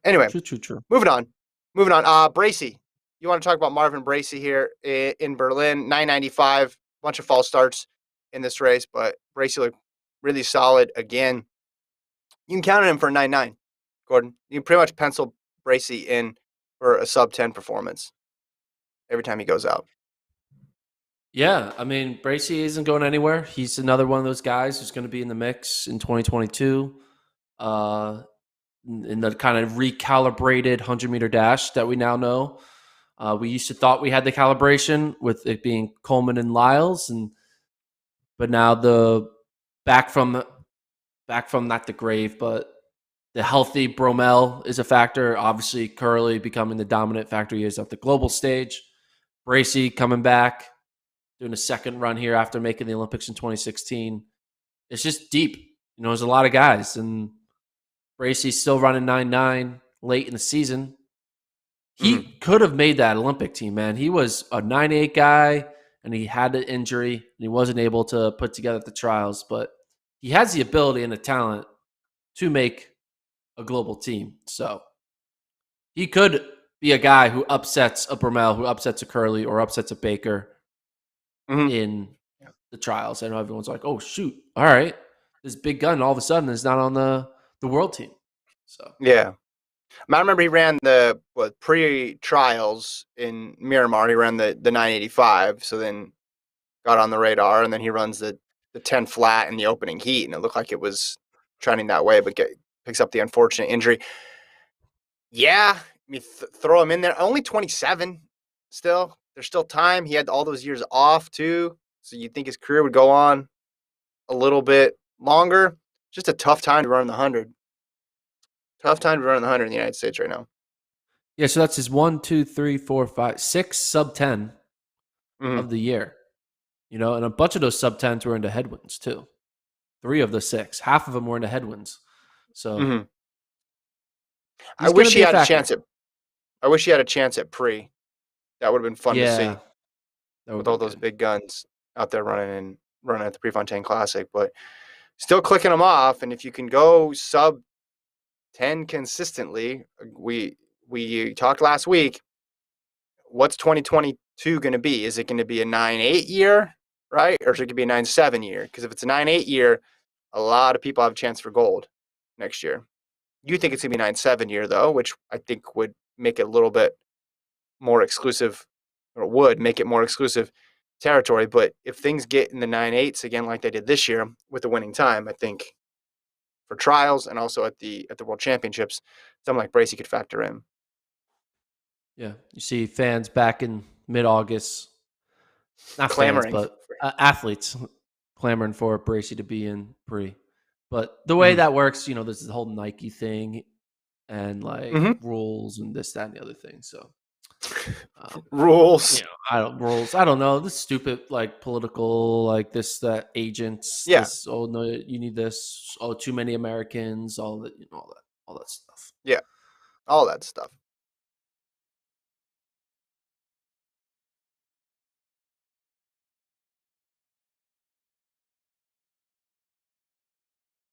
Anyway, True. moving on. Bracy. You want to talk about Marvin Bracy here in Berlin? 995, bunch of false starts in this race, but Bracy looked really solid again. You can count on him for a 9.9, Gordon. You can pretty much pencil Bracy in for a sub-10 performance every time he goes out. Yeah, I mean, Bracy isn't going anywhere. He's another one of those guys who's going to be in the mix in 2022 in the kind of recalibrated 100-meter dash that we now know. We used to thought we had the calibration with it being Coleman and Lyles, but now the back from not the grave, but the healthy Bromell is a factor. Obviously, Curley becoming the dominant factor he is at the global stage. Bracy coming back, doing a second run here after making the Olympics in 2016. It's just deep. There's a lot of guys, and Bracy's still running 9.9 late in the season. He could have made that Olympic team, man. He was a 9.8 guy, and he had an injury, and he wasn't able to put together the trials, but he has the ability and the talent to make a global team. So he could be a guy who upsets a Bromell, who upsets a Curley, or upsets a Baker in the trials. I know everyone's like, oh, shoot. All right. This big gun all of a sudden is not on the world team. So yeah. I remember he ran the pre-trials in Miramar. He ran the 985, so then got on the radar, and then he runs the 10 flat in the opening heat, and it looked like it was trending that way, but picks up the unfortunate injury. Yeah, I mean, throw him in there. Only 27 still. There's still time. He had all those years off, too, so you'd think his career would go on a little bit longer. Just a tough time to run the 100. Tough time to run the 100 in the United States right now. Yeah, so that's his 6 sub-10 of the year. And a bunch of those sub-10s were into headwinds, too. 3 of the 6. Half of them were into headwinds. So I wish he had a chance at pre. That would have been fun to see. With all those big guns out there running at the Prefontaine Classic, but still clicking them off. And if you can go sub 10 consistently, we talked last week. What's 2022 going to be? Is it going to be a 9.8 year, right, or is it going to be a 9.7 year? Because if it's a 9.8 year, a lot of people have a chance for gold next year. You think it's going to be a 9.7 year though, which I think would make it a little bit more exclusive, or would make it more exclusive territory. But if things get in the 9.8s again, like they did this year with the winning time, I think for trials and also at the World Championships, someone like Bracy could factor in. Yeah, you see fans back in mid-August, not clamoring, fans, but athletes clamoring for Bracy to be in pre. But the way that works, there's the whole Nike thing and rules and this, that, and the other thing. So rules. Rules. I don't know. This stupid political this that agents. Yeah. This, oh no, you need this. Oh, too many Americans. All that. All that stuff. Yeah. All that stuff.